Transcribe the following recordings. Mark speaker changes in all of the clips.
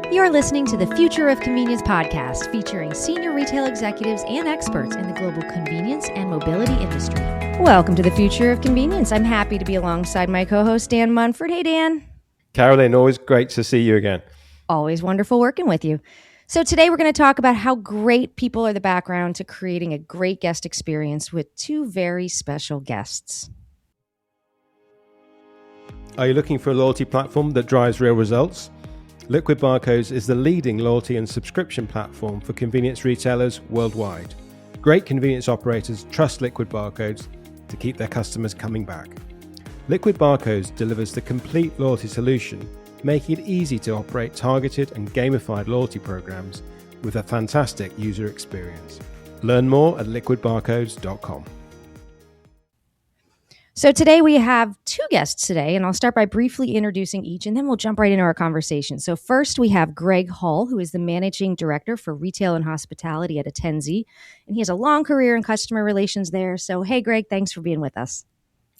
Speaker 1: You're listening to the Future of Convenience podcast, featuring senior retail executives and experts in the global convenience and mobility industry. Welcome to the Future of Convenience. I'm happy to be alongside my co-host, Dan Munford. Hey, Dan.
Speaker 2: Carolyn, always great to see you again.
Speaker 1: Always wonderful working with you. So today we're going to talk about how great people are the background to creating a great guest experience with two very special guests.
Speaker 2: Are you looking for a loyalty platform that drives real results? Liquid Barcodes is the leading loyalty and subscription platform for convenience retailers worldwide. Great convenience operators trust Liquid Barcodes to keep their customers coming back. Liquid Barcodes delivers the complete loyalty solution, making it easy to operate targeted and gamified loyalty programs with a fantastic user experience. Learn more at liquidbarcodes.com.
Speaker 1: So today we have two guests today, and I'll start by briefly introducing each, and then we'll jump right into our conversation. So first we have Greg Hull, who is the Managing Director for Retail and Hospitality at Attensi, and he has a long career in customer relations there. So hey, Greg, thanks for being with us.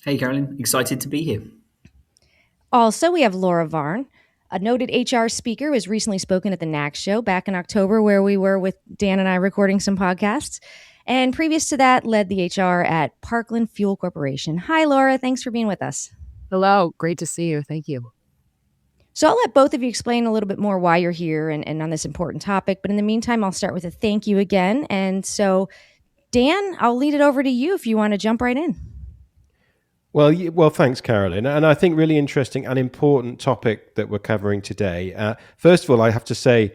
Speaker 3: Hey, Carolyn, excited to be here.
Speaker 1: Also, we have Laura Varn, a noted HR speaker who has recently spoken at the NACS show back in October, where we were with Dan and I recording some podcasts. And previous to that, led the HR at Parkland Fuel Corporation. Hi, Laura. Thanks for being with us.
Speaker 4: Hello. Great to see you. Thank you.
Speaker 1: So I'll let both of you explain a little bit more why you're here and on this important topic. But in the meantime, I'll start with a thank you again. And so, Dan, I'll lead it over to you if you want to jump right in.
Speaker 2: Well, thanks, Carolyn. And I think really interesting and important topic that we're covering today. First of all, I have to say,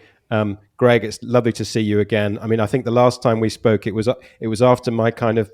Speaker 2: Greg, it's lovely to see you again. I mean, I think the last time we spoke, it was after my kind of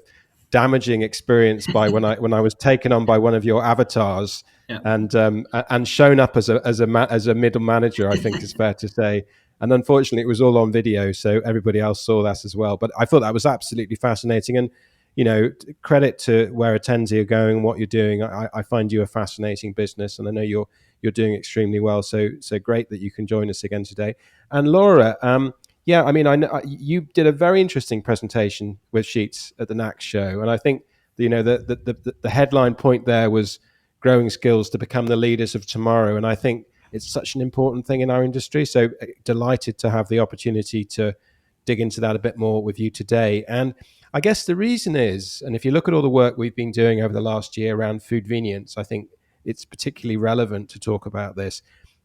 Speaker 2: damaging experience by when I was taken on by one of your avatars, yeah, and shown up as a middle manager, I think is fair to say. And unfortunately, it was all on video, so everybody else saw that as well. But I thought that was absolutely fascinating. And you know, credit to where Attensi are going and what you're doing. I find you a fascinating business, and I know you're doing extremely well. So great that you can join us again today. And Laura, I mean, you did a very interesting presentation with Sheets at the NACS show, and I think the headline point there was growing skills to become the leaders of tomorrow, and I think it's such an important thing in our industry. So delighted to have the opportunity to dig into that a bit more with you today. And I guess the reason is, and if you look at all the work we've been doing over the last year around food convenience, I think it's particularly relevant to talk about this.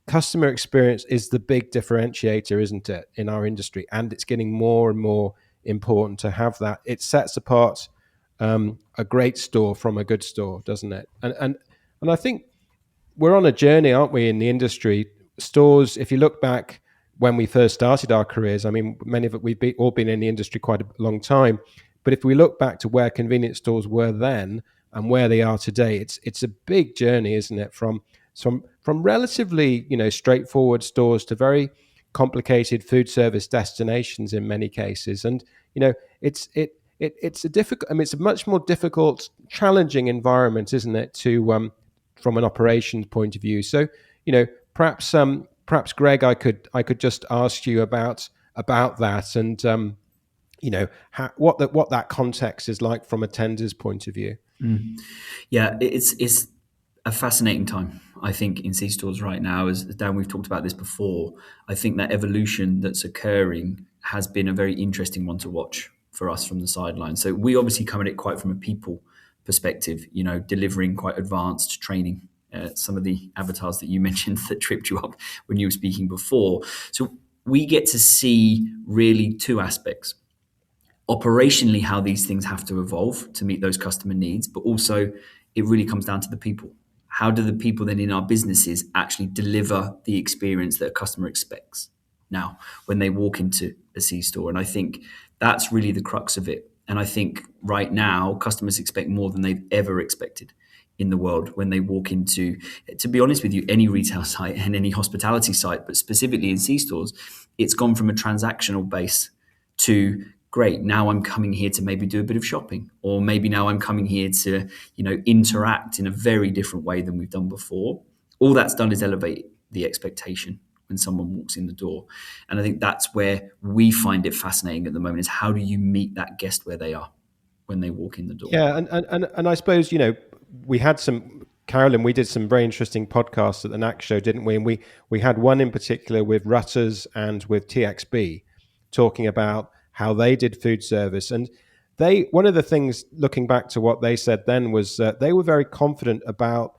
Speaker 2: Customer experience is the big differentiator, isn't it, in our industry? And it's getting more and more important to have that. It sets apart a great store from a good store, doesn't it? And I think we're on a journey, aren't we, in the industry? Stores, if you look back when we first started our careers, I mean, many of it, we've all been in the industry quite a long time. But if we look back to where convenience stores were then and where they are today, it's a big journey, isn't it? From relatively straightforward stores to very complicated food service destinations in many cases, and it's a difficult. I mean, it's a much more difficult, challenging environment, isn't it? To from an operations point of view. So perhaps Greg, I could just ask you about that and. What that context is like from a tender's point of view.
Speaker 3: Yeah, it's a fascinating time, I think, in C-stores right now. As Dan, we've talked about this before. I think that evolution that's occurring has been a very interesting one to watch for us from the sidelines. So we obviously come at it quite from a people perspective, delivering quite advanced training. Some of the avatars that you mentioned that tripped you up when you were speaking before. So we get to see really two aspects. Operationally, how these things have to evolve to meet those customer needs, but also it really comes down to the people. How do the people then in our businesses actually deliver the experience that a customer expects now when they walk into a C-store? And I think that's really the crux of it. And I think right now, customers expect more than they've ever expected in the world when they walk into, to be honest with you, any retail site and any hospitality site, but specifically in C-stores, it's gone from a transactional base to great, now I'm coming here to maybe do a bit of shopping, or maybe now I'm coming here to, interact in a very different way than we've done before. All that's done is elevate the expectation when someone walks in the door. And I think that's where we find it fascinating at the moment, is how do you meet that guest where they are when they walk in the door?
Speaker 2: Yeah, and I suppose, we had some Carolyn, we did some very interesting podcasts at the NAC show, didn't we? And we had one in particular with Rutters and with TXB talking about how they did food service. And one of the things, looking back to what they said then, was they were very confident about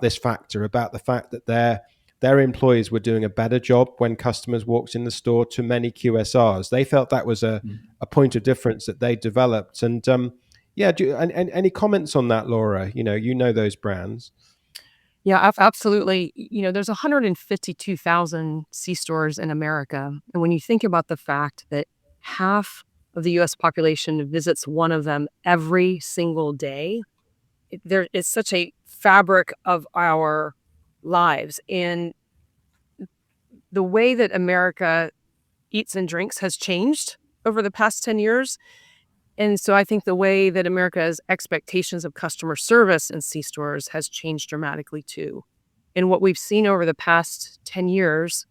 Speaker 2: this factor, about the fact that their employees were doing a better job when customers walked in the store to many QSRs. They felt that was a point of difference that they developed. And yeah, and any comments on that, Laura? You know those brands.
Speaker 4: Yeah, absolutely. There's 152,000 C-stores in America. And when you think about the fact that half of the U.S. population visits one of them every single day, there is such a fabric of our lives. And the way that America eats and drinks has changed over the past 10 years. And so I think the way that America's expectations of customer service in C-stores has changed dramatically too. And what we've seen over the past 10 years,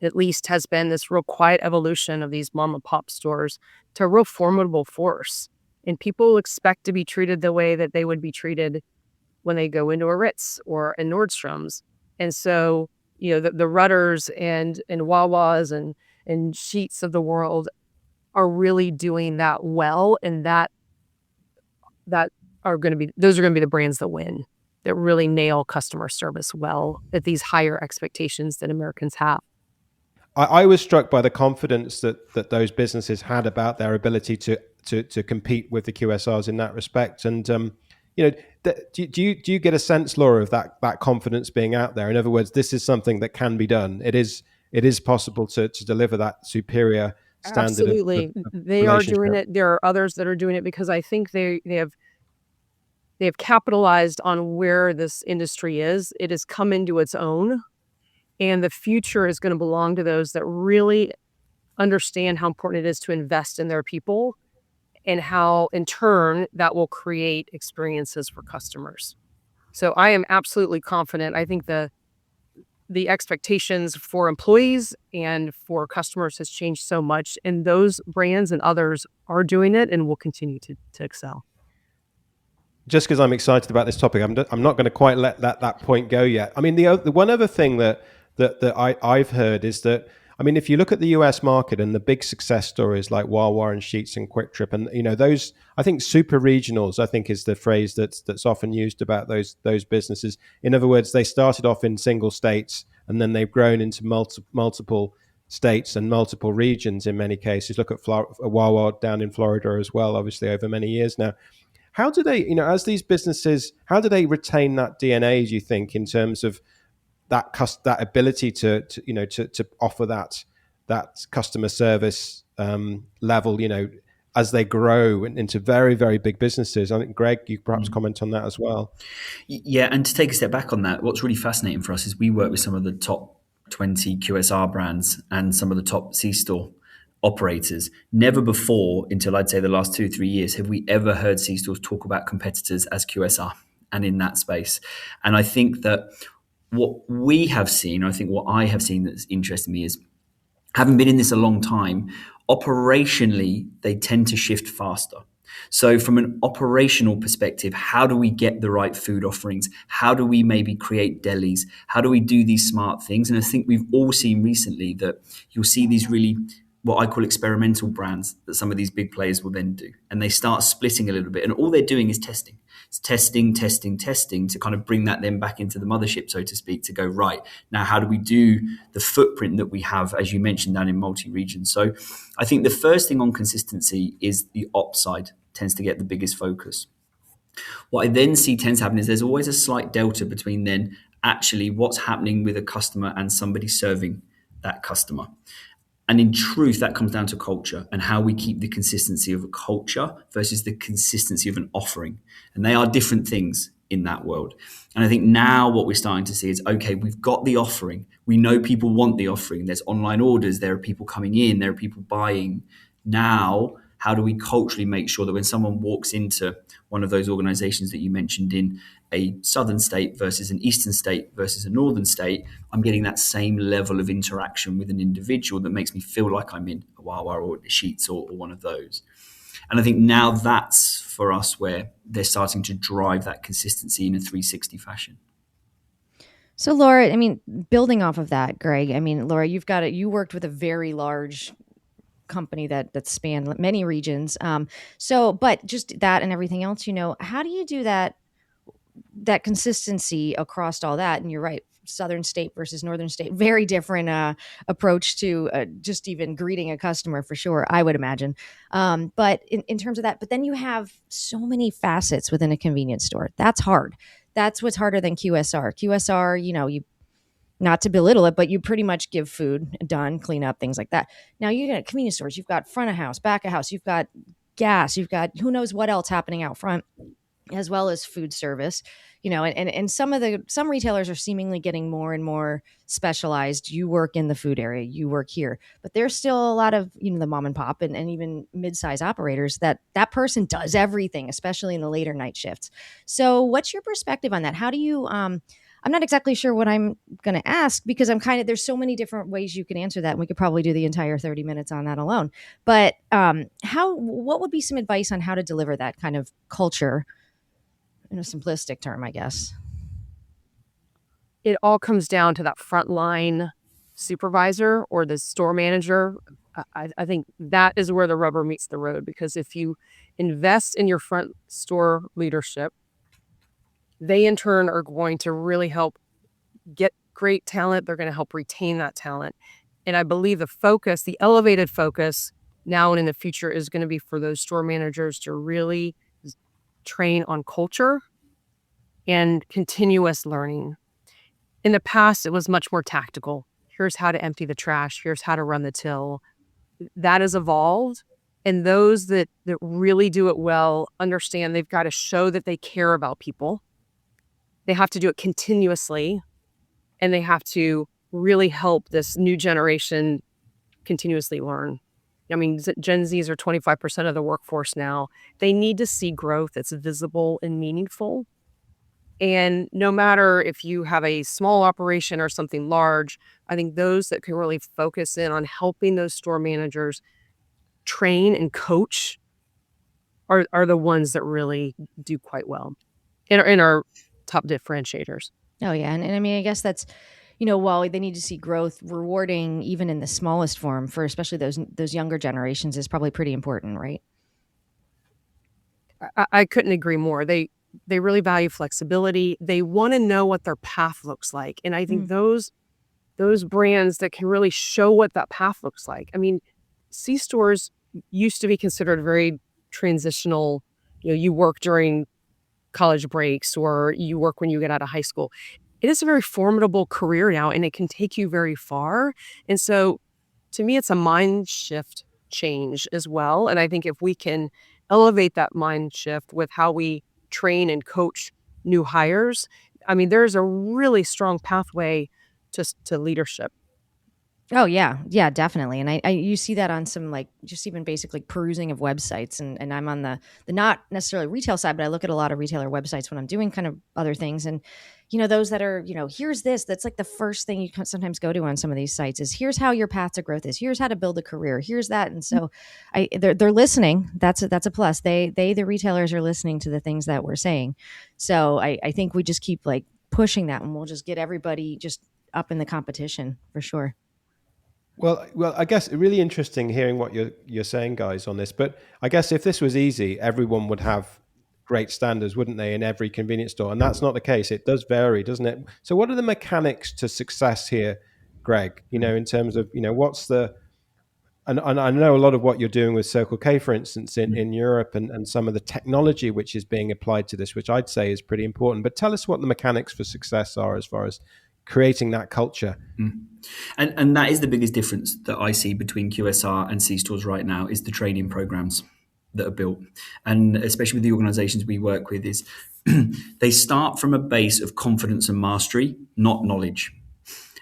Speaker 4: at least, has been this real quiet evolution of these mom and pop stores to a real formidable force. And people expect to be treated the way that they would be treated when they go into a Ritz or a Nordstrom's. And so, the Rutters and Wawas and Sheets of the world are really doing that well, and those are going to be the brands that win, that really nail customer service well at these higher expectations that Americans have.
Speaker 2: I was struck by the confidence that those businesses had about their ability to compete with the QSRs in that respect. And do you get a sense, Laura, of that confidence being out there? In other words, this is something that can be done. It is possible to deliver that superior standard.
Speaker 4: Absolutely.
Speaker 2: Of
Speaker 4: they are doing it. There are others that are doing it because I think they have capitalized on where this industry is. It has come into its own, and the future is going to belong to those that really understand how important it is to invest in their people and how, in turn, that will create experiences for customers. So I am absolutely confident. I think the expectations for employees and for customers has changed so much, and those brands and others are doing it and will continue to excel.
Speaker 2: Just because I'm excited about this topic, I'm not going to quite let that point go yet. I mean, the one other thing that I've heard is that, I mean, if you look at the US market and the big success stories like Wawa and Sheetz and Quick Trip, and those, I think super regionals, I think is the phrase that's often used about those businesses. In other words, they started off in single states and then they've grown into multiple states and multiple regions in many cases. Look at Wawa down in Florida as well, obviously over many years now. How do they, as these businesses, how do they retain that DNA, do you think, in terms of that ability to offer that customer service level, as they grow into very, very big businesses? I think, Greg, you perhaps comment on that as well.
Speaker 3: Yeah, and to take a step back on that, what's really fascinating for us is we work with some of the top 20 QSR brands and some of the top C-store operators. Never before, until I'd say the last 2-3 years, have we ever heard C-stores talk about competitors as QSR and in that space. And I think that what we have seen, I think what I have seen that's interested me is, having been in this a long time, operationally, they tend to shift faster. So from an operational perspective, how do we get the right food offerings? How do we maybe create delis? How do we do these smart things? And I think we've all seen recently that you'll see these really, what I call experimental brands that some of these big players will then do. And they start splitting a little bit. And all they're doing is testing. It's testing to kind of bring that then back into the mothership, so to speak, to go, right, now how do we do the footprint that we have, as you mentioned, down in multi-region? So I think the first thing on consistency is the ops side tends to get the biggest focus. What I then see tends to happen is there's always a slight delta between then actually what's happening with a customer and somebody serving that customer. And in truth, that comes down to culture and how we keep the consistency of a culture versus the consistency of an offering. And they are different things in that world. And I think now what we're starting to see is, okay, we've got the offering. We know people want the offering. There's online orders. There are people coming in. There are people buying. Now, how do we culturally make sure that when someone walks into one of those organizations that you mentioned in a southern state versus an eastern state versus a northern state, I'm getting that same level of interaction with an individual that makes me feel like I'm in a Wawa or Sheetz or one of those. And I think now that's for us where they're starting to drive that consistency in a 360 fashion.
Speaker 1: So Laura, I mean, building off of that, Greg, I mean, Laura, you worked with a very large company that spanned many regions. But just that and everything else, how do you do that consistency across all that? And you're right, southern state versus northern state, very different approach to just even greeting a customer, for sure, I would imagine. But in terms of that, but then you have so many facets within a convenience store. That's hard. That's what's harder than QSR, you not to belittle it, but you pretty much give food, done, clean up, things like that. Now you get convenience stores, you've got front of house, back of house, you've got gas, you've got who knows what else happening out front, as well as food service, and some retailers are seemingly getting more and more specialized. You work in the food area, you work here, but there's still a lot of, the mom and pop and even mid-size operators that person does everything, especially in the later night shifts. So what's your perspective on that? How do you, I'm not exactly sure what I'm going to ask, because there's so many different ways you can answer that. And we could probably do the entire 30 minutes on that alone. But what would be some advice on how to deliver that kind of culture in a simplistic term, I guess?
Speaker 4: It all comes down to that frontline supervisor or the store manager. I think that is where the rubber meets the road, because if you invest in your front store leadership, they in turn are going to really help get great talent. They're going to help retain that talent. And I believe the elevated focus now and in the future is going to be for those store managers to really train on culture and continuous learning. In the past, it was much more tactical. Here's how to empty the trash. Here's how to run the till. That has evolved. And those that really do it well understand they've got to show that they care about people. They have to do it continuously. And they have to really help this new generation continuously learn. I mean, Gen Zs are 25% of the workforce now. They need to see growth that's visible and meaningful. And no matter if you have a small operation or something large, I think those that can really focus in on helping those store managers train and coach are the ones that really do quite well in our top differentiators.
Speaker 1: Oh, yeah. And I mean, I guess that's, while they need to see growth, rewarding even in the smallest form for especially those younger generations is probably pretty important, right?
Speaker 4: I couldn't agree more. They really value flexibility. They want to know what their path looks like. And I think those brands that can really show what that path looks like. I mean, C-stores used to be considered very transitional. You work during college breaks or you work when you get out of high school. It is a very formidable career now, and it can take you very far. And so to me, it's a mind shift change as well. And I think if we can elevate that mind shift with how we train and coach new hires, I mean, there's a really strong pathway to leadership.
Speaker 1: Oh, yeah. Yeah, definitely. And I you see that on some, like, just even basically perusing of websites. And I'm on the not necessarily retail side, but I look at a lot of retailer websites when I'm doing kind of other things. And, those that are, here's this, that's like the first thing you can sometimes go to on some of these sites is here's how your path to growth is. Here's how to build a career. Here's that. And so they're listening. That's a plus. The retailers are listening to the things that we're saying. So I think we just keep like pushing that, and we'll just get everybody just up in the competition for sure.
Speaker 2: Well, I guess really interesting hearing what you're saying, guys, on this. But I guess if this was easy, everyone would have great standards, wouldn't they, in every convenience store? And that's not the case. It does vary, doesn't it? So what are the mechanics to success here, Greg? In terms of, what's the... And I know a lot of what you're doing with Circle K, for instance, in Europe and some of the technology which is being applied to this, which I'd say is pretty important. But tell us what the mechanics for success are as far as creating that culture.
Speaker 3: And that is the biggest difference that I see between QSR and C-stores right now is the training programs that are built. And especially with the organizations we work with is they start from a base of confidence and mastery, not knowledge.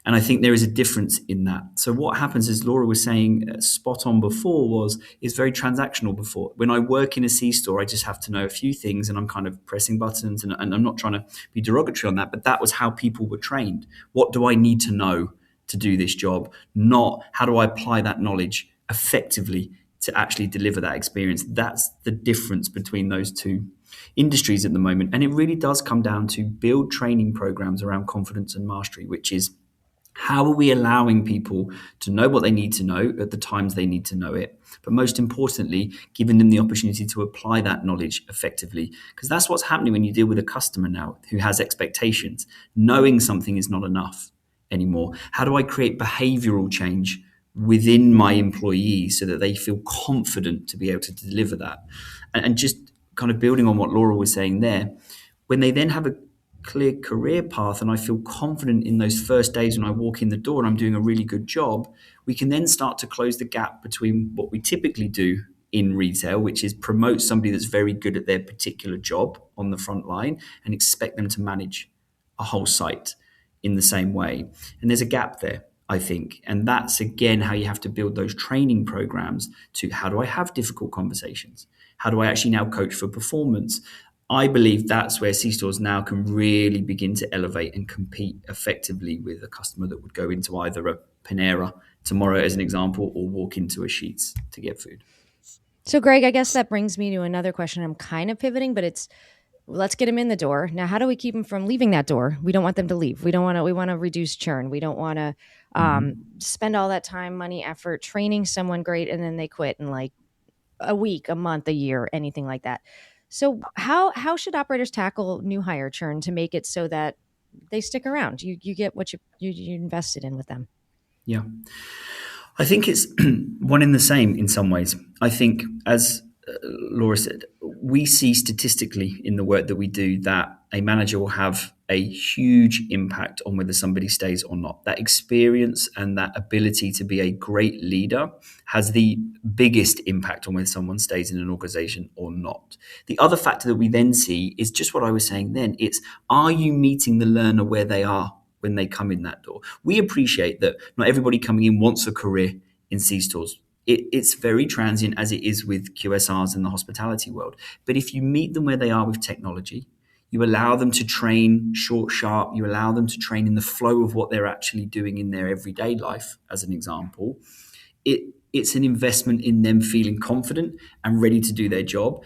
Speaker 3: And I think there is a difference in that. So what happens, as Laura was saying spot on before, is very transactional before. When I work in a C-store, I just have to know a few things and I'm kind of pressing buttons and I'm not trying to be derogatory on that, but that was how people were trained. What do I need to know to do this job? Not how do I apply that knowledge effectively to actually deliver that experience. That's the difference between those two industries at the moment. And it really does come down to build training programs around confidence and mastery, which is how are we allowing people to know what they need to know at the times they need to know it? But most importantly, giving them the opportunity to apply that knowledge effectively. Because that's what's happening when you deal with a customer now who has expectations. Knowing something is not enough anymore. How do I create behavioral change within my employees so that they feel confident to be able to deliver that? And just kind of building on what Laura was saying there, when they then have a clear career path and I feel confident in those first days when I walk in the door and I'm doing a really good job, we can then start to close the gap between what we typically do in retail, which is promote somebody that's very good at their particular job on the front line and expect them to manage a whole site in the same way. And there's a gap there, I think. And that's, again, how you have to build those training programs to how do I have difficult conversations? How do I actually now coach for performance? I believe that's where C-stores now can really begin to elevate and compete effectively with a customer that would go into either a Panera tomorrow, as an example, or walk into a Sheetz to get food.
Speaker 1: So, Greg, I guess that brings me to another question. I'm kind of pivoting, but it's let's get them in the door. Now, how do we keep them from leaving that door? We don't want them to leave. We want to reduce churn. We don't want to spend all that time, money, effort training someone great and then they quit in like a week, a month, a year, anything like that. So how should operators tackle new hire churn to make it so that they stick around? You get what you invested in with them.
Speaker 3: Yeah. I think it's one in the same in some ways. I think, as Laura said, we see statistically in the work that we do that a manager will have a huge impact on whether somebody stays or not. That experience and that ability to be a great leader has the biggest impact on whether someone stays in an organization or not. The other factor that we then see is just what I was saying then. It's, are you meeting the learner where they are when they come in that door? We appreciate that not everybody coming in wants a career in C-stores. It's very transient, as it is with QSRs in the hospitality world. But if you meet them where they are with technology, you allow them to train short, sharp, you allow them to train in the flow of what they're actually doing in their everyday life, as an example, it's an investment in them feeling confident and ready to do their job.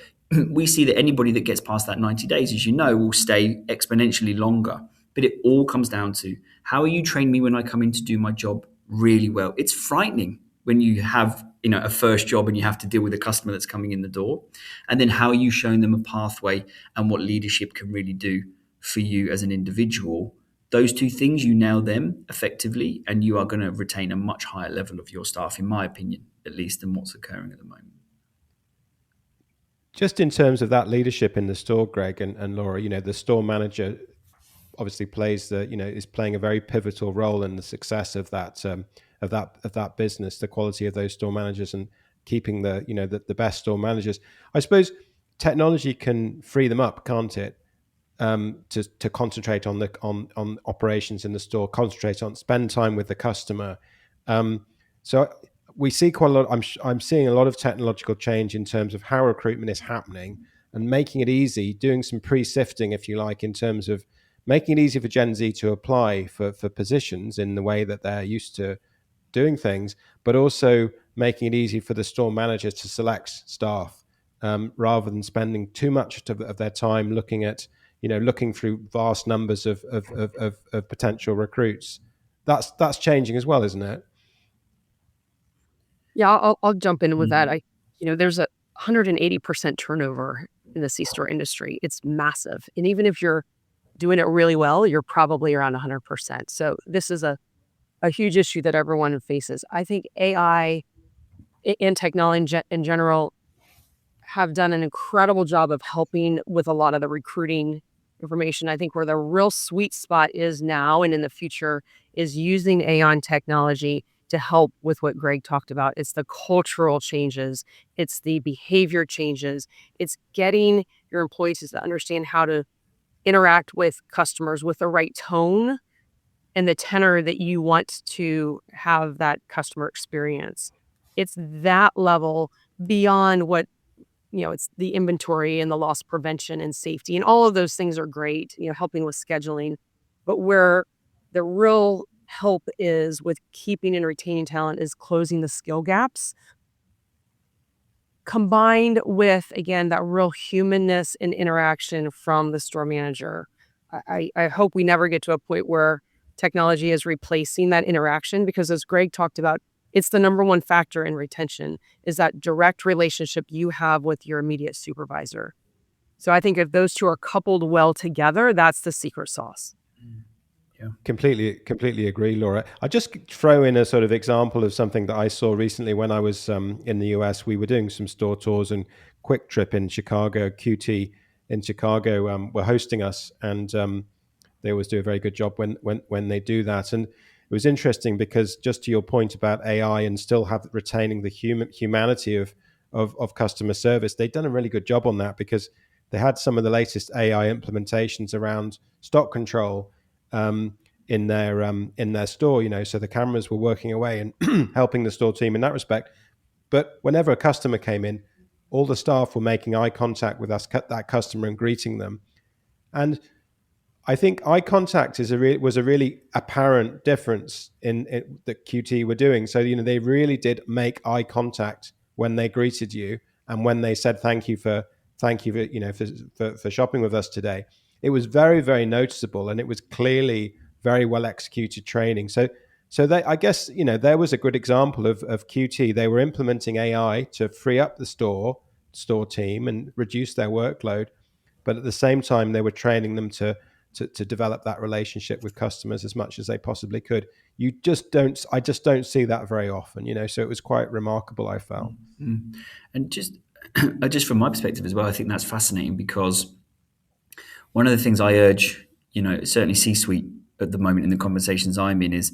Speaker 3: We see that anybody that gets past that 90 days, as you know, will stay exponentially longer. But it all comes down to, how are you training me when I come in to do my job really well? It's frightening when you have a first job and you have to deal with a customer that's coming in the door. And then how are you showing them a pathway and what leadership can really do for you as an individual? Those two things, you nail them effectively, and you are going to retain a much higher level of your staff, in my opinion, at least, than what's occurring at the moment.
Speaker 2: Just in terms of that leadership in the store, Greg and Laura, the store manager obviously is playing a very pivotal role in the success of that business, the quality of those store managers and keeping the best store managers. I suppose technology can free them up, can't it? To concentrate on operations in the store, spend time with the customer. So we see quite a lot. I'm seeing a lot of technological change in terms of how recruitment is happening and making it easy, doing some pre-sifting, if you like, in terms of making it easy for Gen Z to apply for positions in the way that they're used to doing things, but also making it easy for the store managers to select staff rather than spending too much of their time looking through vast numbers of potential recruits. That's changing as well, isn't it?
Speaker 4: Yeah, I'll jump in with that. There's a 180% turnover in the C-store industry. It's massive. And even if you're doing it really well, you're probably around 100%. So this is a huge issue that everyone faces. I think AI and technology in general have done an incredible job of helping with a lot of the recruiting information. I think where the real sweet spot is now and in the future is using AI and technology to help with what Greg talked about. It's the cultural changes. It's the behavior changes. It's getting your employees to understand how to interact with customers with the right tone and the tenor that you want to have that customer experience. It's that level beyond what, it's the inventory and the loss prevention and safety. And all of those things are great, helping with scheduling. But where the real help is with keeping and retaining talent is closing the skill gaps. combined with, again, that real humanness and interaction from the store manager. I hope we never get to a point where technology is replacing that interaction, because as Greg talked about, it's the number one factor in retention, is that direct relationship you have with your immediate supervisor. So I think if those two are coupled well together, that's the secret sauce.
Speaker 2: Yeah. Completely agree, Laura. I'll just throw in a sort of example of something that I saw recently when I was in the US. We were doing some store tours, and Quick Trip in Chicago, QT in Chicago, were hosting us, and they always do a very good job when they do that. And it was interesting because, just to your point about AI and still have retaining the humanity of customer service, they've done a really good job on that, because they had some of the latest AI implementations around stock control in their store, so the cameras were working away and helping the store team in that respect. But whenever a customer came in, all the staff were making eye contact with that customer and greeting them. And I think eye contact was a really apparent difference in that QT were doing. So, they really did make eye contact when they greeted you, and when they said thank you for for shopping with us today. It was very, very noticeable, and it was clearly very well executed training. So I guess, there was a good example of QT. They were implementing AI to free up the store team and reduce their workload, but at the same time they were training them to develop that relationship with customers as much as they possibly could. I just don't see that very often, so it was quite remarkable, I felt.
Speaker 3: Mm-hmm. And just from my perspective as well, I think that's fascinating, because one of the things I urge, certainly C-suite at the moment in the conversations I'm in, is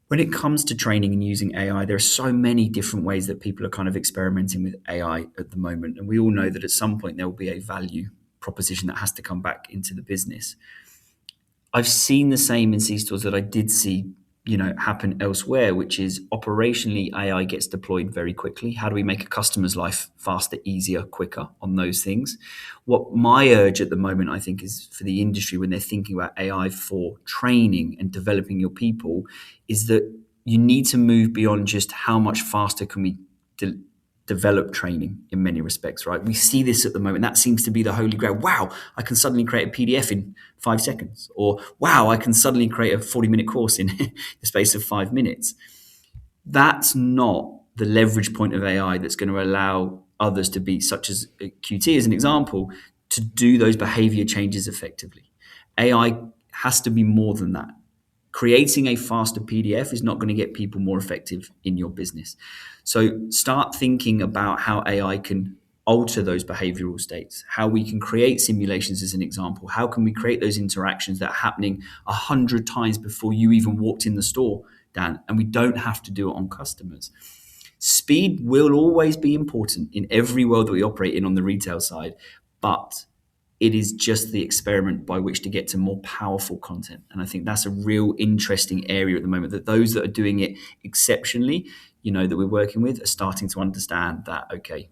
Speaker 3: when it comes to training and using AI, there are so many different ways that people are kind of experimenting with AI at the moment. And we all know that at some point there will be a value proposition that has to come back into the business. I've seen the same in C-stores that I did see, happen elsewhere, which is operationally AI gets deployed very quickly. How do we make a customer's life faster, easier, quicker on those things? What my urge at the moment, I think, is for the industry when they're thinking about AI for training and developing your people, is that you need to move beyond just how much faster can we develop training in many respects, right? We see this at the moment. That seems to be the holy grail. Wow, I can suddenly create a PDF in 5 seconds. Or wow, I can suddenly create a 40-minute course in the space of 5 minutes. That's not the leverage point of AI that's going to allow others to be, such as QT as an example, to do those behavior changes effectively. AI has to be more than that. Creating a faster PDF is not going to get people more effective in your business. So start thinking about how AI can alter those behavioral states, how we can create simulations as an example. How can we create those interactions that are happening 100 times before you even walked in the store, Dan? And we don't have to do it on customers. Speed will always be important in every world that we operate in on the retail side, but it is just the experiment by which to get to more powerful content. And I think that's a real interesting area at the moment, that those that are doing it exceptionally, that we're working with, are starting to understand that, okay,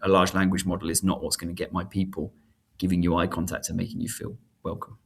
Speaker 3: a large language model is not what's going to get my people giving you eye contact and making you feel welcome.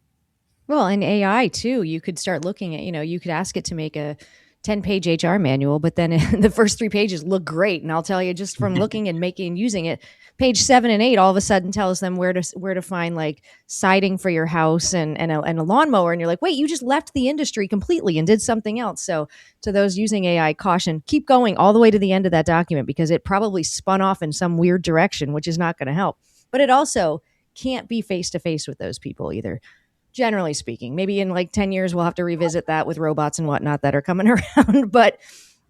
Speaker 1: Well, and AI too, you could start looking at, you could ask it to make a 10-page HR manual, but then the first 3 pages look great. And I'll tell you, just from looking and using it, page 7 and 8 all of a sudden tells them where to find like siding for your house and a lawnmower. And you're like, wait, you just left the industry completely and did something else. So to those using AI, caution, keep going all the way to the end of that document, because it probably spun off in some weird direction, which is not going to help. But it also can't be face to face with those people either. Generally speaking, maybe in like 10 years, we'll have to revisit that with robots and whatnot that are coming around. But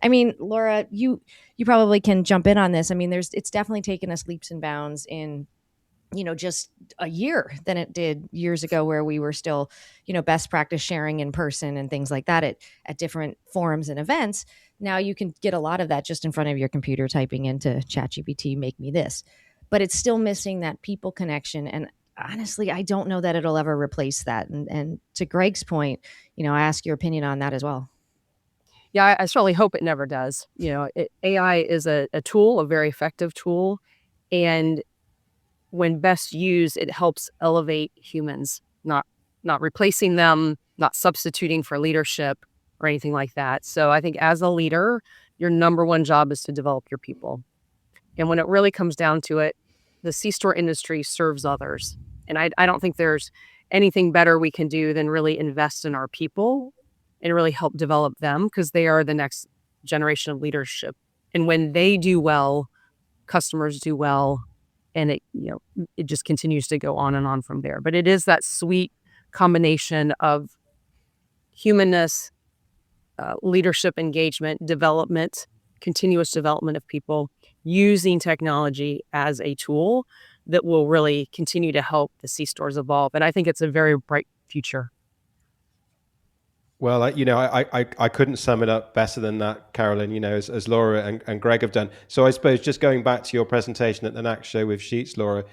Speaker 1: I mean, Laura, you probably can jump in on this. I mean, it's definitely taken us leaps and bounds in, just a year than it did years ago, where we were still, best practice sharing in person and things like that at different forums and events. Now you can get a lot of that just in front of your computer, typing into ChatGPT, make me this, but it's still missing that people connection. And honestly, I don't know that it'll ever replace that. And to Greg's point, I ask your opinion on that as well.
Speaker 4: Yeah, I certainly hope it never does. AI is a tool, a very effective tool. And when best used, it helps elevate humans, not replacing them, not substituting for leadership or anything like that. So I think as a leader, your number one job is to develop your people. And when it really comes down to it, the C-store industry serves others. And I don't think there's anything better we can do than really invest in our people and really help develop them, because they are the next generation of leadership. And when they do well, customers do well, and it just continues to go on and on from there. But it is that sweet combination of humanness, leadership engagement, development, continuous development of people, using technology as a tool that will really continue to help the C-stores evolve. And I think it's a very bright future.
Speaker 2: Well, I couldn't sum it up better than that, Carolyn, as Laura and Greg have done. So I suppose just going back to your presentation at the NAC show with Sheets, Laura,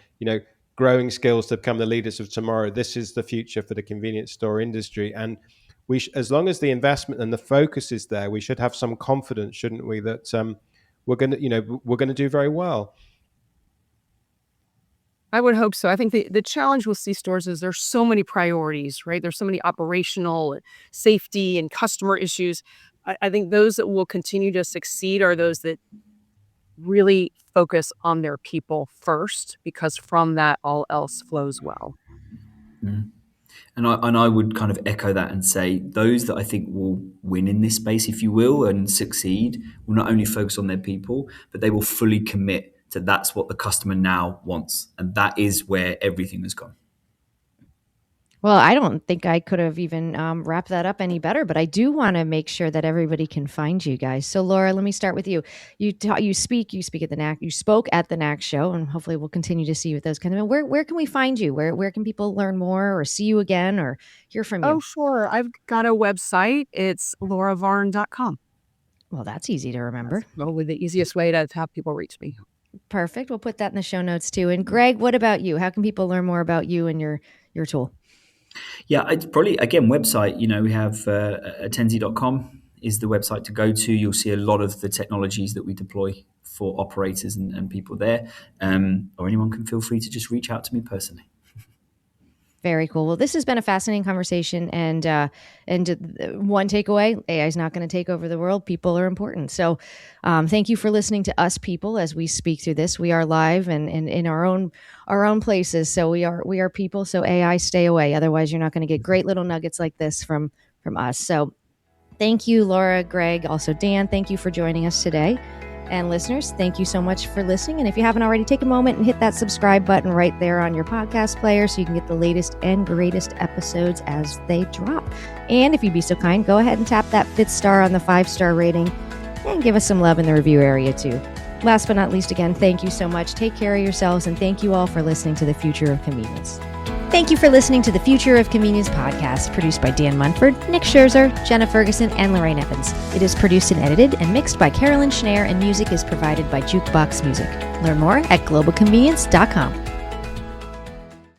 Speaker 2: growing skills to become the leaders of tomorrow. This is the future for the convenience store industry. And as long as the investment and the focus is there, we should have some confidence, shouldn't we, that we're going to do very well.
Speaker 4: I would hope so. I think the challenge with C-stores is there's so many priorities, right? There's so many operational, safety, and customer issues. I think those that will continue to succeed are those that really focus on their people first, because from that, all else flows well.
Speaker 3: Mm. And I would kind of echo that and say those that I think will win in this space, if you will, and succeed, will not only focus on their people, but they will fully commit to that's what the customer now wants. And that is where everything has gone.
Speaker 1: Well, I don't think I could have even wrapped that up any better, but I do want to make sure that everybody can find you guys. So, Laura, let me start with you. You speak at the NAC. You spoke at the NAC show, and hopefully we'll continue to see you with those kind of. Where can we find you? Where can people learn more, or see you again, or hear from you?
Speaker 4: Oh, sure. I've got a website. It's lauravarn.com.
Speaker 1: Well, that's easy to remember.
Speaker 4: That's probably the easiest way to have people reach me.
Speaker 1: Perfect. We'll put that in the show notes too. And Greg, what about you? How can people learn more about you and your tool?
Speaker 3: Yeah, it's probably, again, website. We have Attensi.com is the website to go to. You'll see a lot of the technologies that we deploy for operators and people there. Or anyone can feel free to just reach out to me personally.
Speaker 1: Very cool. Well, this has been a fascinating conversation, and one takeaway: AI is not going to take over the world. People are important. So, thank you for listening to us, people, as we speak through this. We are live and in our own places. So we are people. So AI, stay away. Otherwise, you're not going to get great little nuggets like this from us. So, thank you, Laura, Greg, also Dan. Thank you for joining us today. And listeners, thank you so much for listening. And if you haven't already, take a moment and hit that subscribe button right there on your podcast player so you can get the latest and greatest episodes as they drop. And if you'd be so kind, go ahead and tap that 5th star on the 5-star rating and give us some love in the review area too. Last but not least, again, thank you so much. Take care of yourselves, and thank you all for listening to The Future of Convenience. Thank you for listening to the Future of Convenience podcast, produced by Dan Munford, Nick Scherzer, Jenna Ferguson, and Lorraine Evans. It is produced and edited and mixed by Carolyn Schnare, and music is provided by Jukebox Music. Learn more at globalconvenience.com.